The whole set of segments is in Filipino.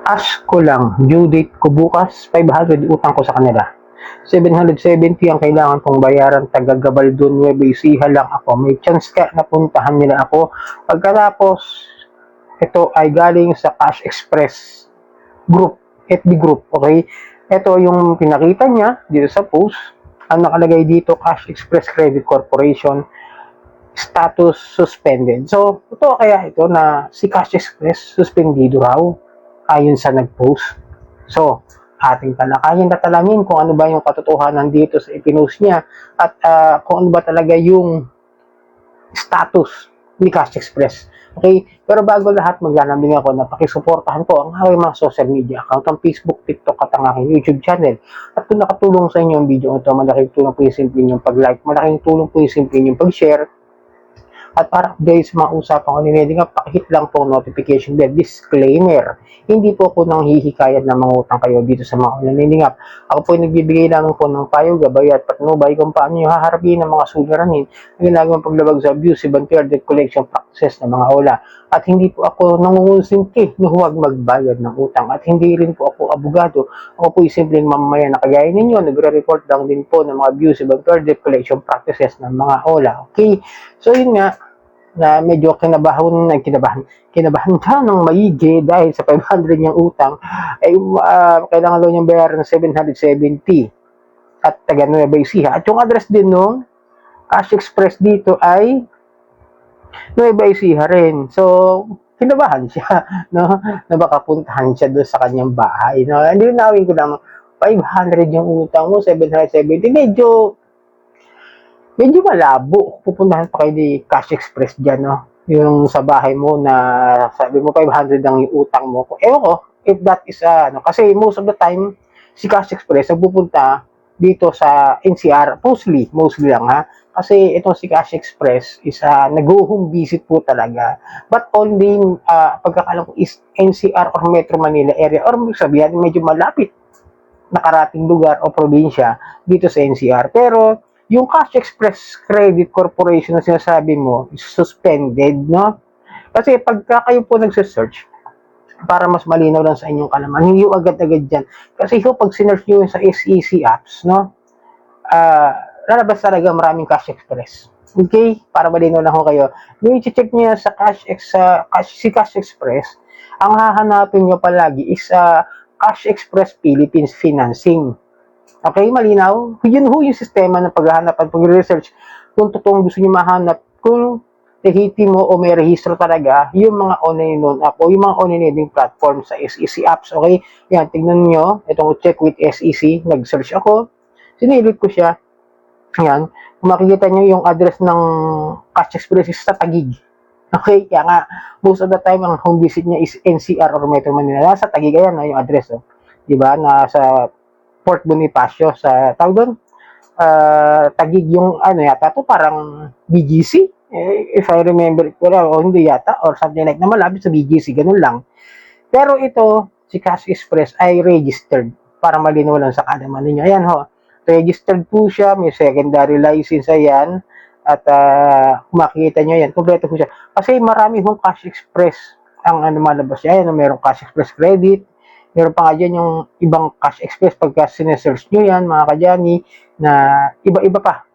Ask ko lang, due date ko bukas, 500 utang ko sa kanila. 770 ang kailangan kong bayaran, taga Gabaldon, Nueva Ecija lang ako. May chance ka na puntahan nila ako. Pagkatapos, ito ay galing sa Cash Express group, FB group, okay? Ito yung pinakita niya dito sa post. Ang nakalagay dito, Cash Express Credit Corporation, status suspended. So, ito kaya ito na si Cash Express suspendido raw ayon sa nag-post. So, ating talakayin at talangin kung ano ba yung katotohanan dito sa ipinost niya at kung ano ba talaga yung status ni Cash Express. Okay? Pero bago lahat, maglalambing ako na pakisuportahan ko ang aking mga social media account, ang Facebook, TikTok at ang aking YouTube channel. At kung nakatulong sa inyo ang video ito, malaking tulong po yung simple yung pag-like, malaking tulong po yung simple yung pag-share. At para update sa mga usapan ko ni Neding, pakihit lang po notification bell. Disclaimer, hindi po ako nang hihikayat na mangutang kayo dito sa mga Neding. Ako po ay nagbibigay lang po ng payo, gabay at patnubay kung paano nyo haharapin ng mga suliranin na ginagawang paglabag sa abusive and fair debt collection practices ng mga ola. At hindi po ako nangungonsinti na huwag magbayad ng utang. At hindi rin po ako abogado. Ako po ay simpleng mamamayan na kagaya ninyo. Nagre-report lang din po ng mga abusive and fair debt collection practices ng mga ola. Okay? So yun nga, na medyo kinabahan ka ng maigi dahil sa 500 niyang utang ay kailangan daw niyang bayaran ng 770 at taga Nueva Ecija. At yung address din nung Cash Express dito ay Nueva Ecija rin. So, kinabahan siya, no? Na baka puntahan siya doon sa kanyang bahay. No? Hindi nawin ko naman, 500 yung utang mo, 770. Medyo malabo. Pupuntahan pa kayo ni Cash Express dyan, no? Yung sa bahay mo na sabi mo 500 ang yung utang mo. Ewan ko, if that is, kasi most of the time, si Cash Express nagpupunta dito sa NCR, mostly lang ha. Kasi itong si Cash Express is nag-home visit po talaga. But only, pagkakalam ko is NCR or Metro Manila area, or sabihin medyo malapit nakarating lugar o probinsya dito sa NCR. Pero, yung Cash Express Credit Corporation na sinasabi mo is suspended, no? Kasi pagka kayo po nagse-search, para mas malinaw lang sa inyong kalaman, hindi yung agad-agad dyan. Kasi pag sinerch nyo sa SEC apps, no? Lalabas talaga maraming Cash Express. Okay? Para malinaw lang ho kayo. Yung i-check nyo sa si Cash Express, ang hahanapin nyo palagi is Cash Express Philippines Financing. Okay, malinaw? Yun ho yung sistema ng paghahanap at pag-research kung totoong gusto nyo mahanap, kung tehiti mo o may rehistro talaga yung mga online loan app o yung mga online lending platform sa SEC apps. Okay, yan, tignan nyo, itong check with SEC, nag-search ako, sinilip ko siya, yan, kung makikita nyo yung address ng Cash Express is sa Taguig. Okay, kaya nga, most of the time, ang home visit niya is NCR or Metro Manila. Nasa Taguig, ayan, yung address, oh. Diba, nasa Port Bonifacio sa tawag doon, Taguig yung yata to parang BGC, if I remember it well, o hindi yata, or something like na malapit sa BGC, ganun lang. Pero ito, si Cash Express ay registered, para malinaw lang sa kalaman ninyo. Ayan ho, registered po siya, may secondary license ayan, at makikita nyo yan, kompleto po siya. Kasi marami hong Cash Express ang malabas siya. Ayan, mayroong Cash Express Credit, meron pa nga dyan yung ibang Cash Express pagka sinesearch nyo yan, mga kadyani, na iba-iba pa.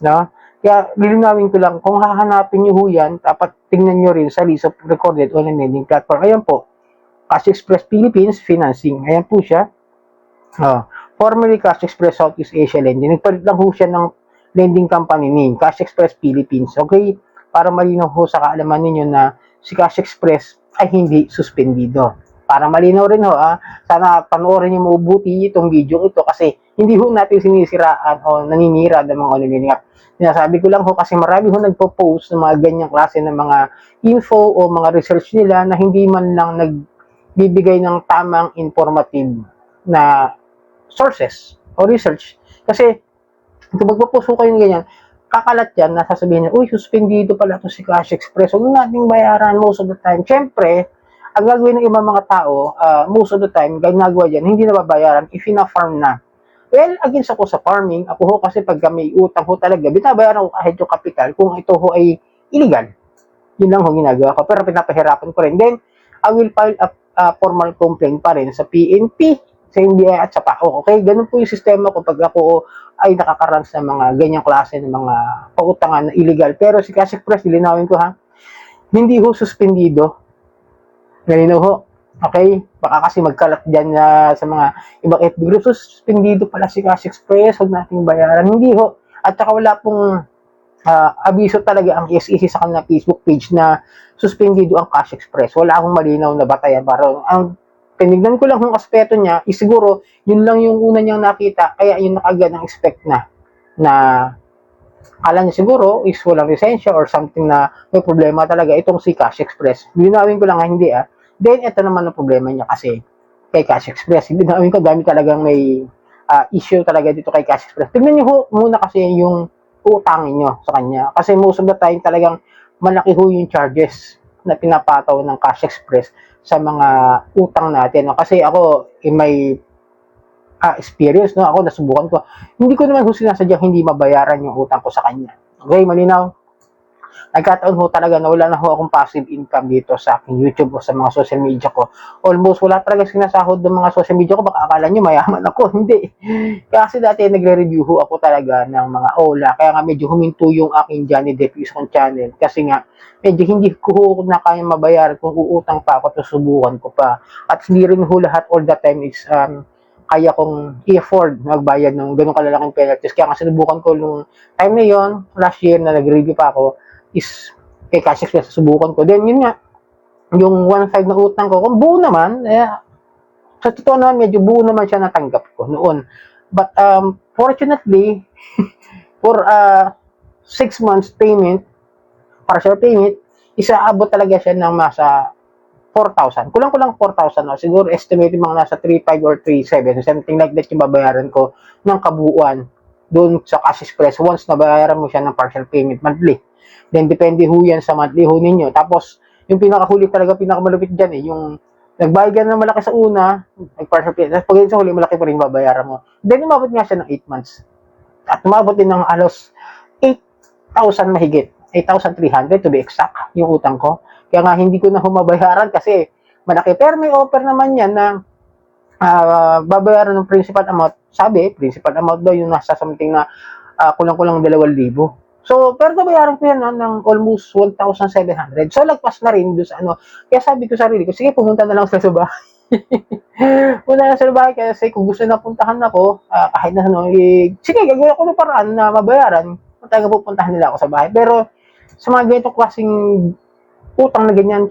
No? Kaya lilinawin ko lang, kung hahanapin nyo ho yan, dapat tingnan nyo rin sa list of recorded online lending platform. Ayan po, Cash Express Philippines Financing. Ayan po siya. Formerly Cash Express Southeast Asia Lending. Nagpalit lang ho siya ng lending company name, Cash Express Philippines. Okay? Para malinaw ho sa kaalaman ninyo na si Cash Express ay hindi suspendido. Para malinaw rin ho, sana panoorin niyo mabuti itong video ito kasi hindi ho natin sinisiraan o naninira ng mga online app. Sinasabi ko lang ho kasi marami ho nagpo-post ng mga ganyang klase ng mga info o mga research nila na hindi man lang nagbibigay ng tamang informative na sources o research. Kasi kung magpo-post ho kayo ng ganyan, kakalat yan, nasasabihin niya, uy, suspendido pala ito si Cash Express. Huwag nating bayaran most of the time. Siyempre, ang gagawin ng ibang mga tao, most of the time, ginagawa dyan, hindi na babayaran if ina-farm na. Well, against ako sa farming, ako ho kasi pag may utang ho talaga, binabayaran ko kahit yung kapital kung ito ho ay illegal. Yun lang ho ginagawa ko, pero pinapahirapan ko rin. Then, I will file formal complaint pa rin sa PNP, sa NBI at sa PAO. Okay, ganun po yung sistema ko pag ako ay nakakarans ng mga ganyang klase ng mga pautangan na illegal. Pero si Cash Express, lilinawin ko ha, hindi ho suspendido. Ganun ho. Okay? Baka kasi magkalat dyan sa mga ibang FB groups. So, suspendido pala si Cash Express. Huwag nating bayaran. Hindi ho. At saka wala pong abiso talaga ang SEC sa kanilang Facebook page na suspendido ang Cash Express. Wala akong malinaw na batayan. Parang ang tinignan ko lang yung aspeto niya, is siguro, yun lang yung una niyang nakita, kaya yun nakagad ang expect na akala niya siguro is walang lisensya or something na may problema talaga itong si Cash Express. Linawin ko lang hindi Then, ito naman ang problema niya kasi kay Cash Express. Linawin ko, dami talagang may issue talaga dito kay Cash Express. Tignan niyo muna kasi yung utangin niyo sa kanya. Kasi most of the time talagang malaki ho yung charges na pinapataw ng Cash Express sa mga utang natin. No? Kasi ako, may experience, no? Ako, nasubukan ko. Hindi ko naman sinasadyang hindi mabayaran yung utang ko sa kanya. Okay, malinaw? Nagkataon ho talaga na wala na ho akong passive income dito sa aking YouTube o sa mga social media ko. Almost wala talaga sinasahod ng mga social media ko. Baka akala nyo mayaman ako. Hindi. Kasi dati nagre-review ho ako talaga ng mga OLA. Kaya nga medyo huminto yung aking Johnny Depp Vision channel. Kasi nga, medyo hindi ko ho na kaya mabayaran kung uutang pa ako at susubukan ko pa. At hindi rin ho lahat all the time is kaya kong i-afford magbayad ng ganun kalalaking penalties. Kaya nga sinubukan ko nung time na yon, last year na nag-review pa ako, is kay Cash Express, subukan ko. Then, yun nga, yung 1.5 na utang ko, kung buo naman, sa totoo naman, medyo buo naman siya natanggap ko noon. But, fortunately, for 6 months payment, partial payment, isaabot talaga siya ng nasa 4,000. Kulang-kulang 4,000. No? Siguro, estimate mga nasa 3.5 or 3.7. Something like that yung babayaran ko ng kabuuan doon sa Cash Express once nabayaran mo siya ng partial payment monthly. Then, depende ho yan sa monthly ho ninyo. Tapos, yung pinakahuli talaga, pinakamalupit dyan yung nagbayad ka na malaki sa una, nag-partial payment. Tapos, pag sa huli, malaki pa rin babayaran mo. Then, umabot nga siya ng 8 months. At umabot din ng halos 8,000 mahigit. 8,300 to be exact, yung utang ko. Kaya nga, hindi ko na humabayaran kasi malaki. Pero may offer naman yan na babayaran ng principal amount. Sabi, principal amount daw yung nasa something na kulang-kulang 2,000. So, pero nabayaran ko yan ng almost 1,700. So, lagpas na rin doon sa ano. Kaya sabi ko sa sarili ko, sige, pumunta na lang sa bahay. Punta na sa bahay kasi kung gusto na puntahan ako, kahit na ano, sige, gagawin ako ng paraan na mabayaran. Talaga pupuntahan nila ako sa bahay. Pero, sa mga ganitong klaseng utang na ganyan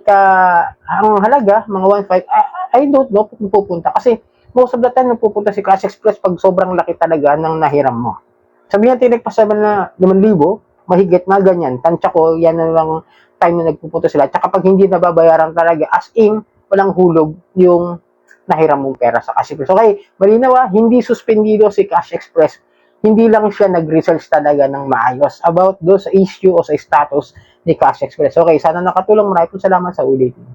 ang halaga, mga 1.5, I don't know kung pupunta. Kasi, most of the time, nagpupunta si Cash Express pag sobrang laki talaga ng nahiram mo. Sabi niya, tinagpasaban na 5,000, mahigit na ganyan. Tansya ko, yan na lang time na nagpupunta sila. Tsaka pag hindi nababayaran talaga, as in, walang hulog yung nahiram mong pera sa Cash Express. Okay, malinaw hindi suspendido si Cash Express. Hindi lang siya nag-research talaga ng maayos about do sa issue o sa status ni Cash Express. Okay, sana nakatulong. Maraming salamat sa ulitin.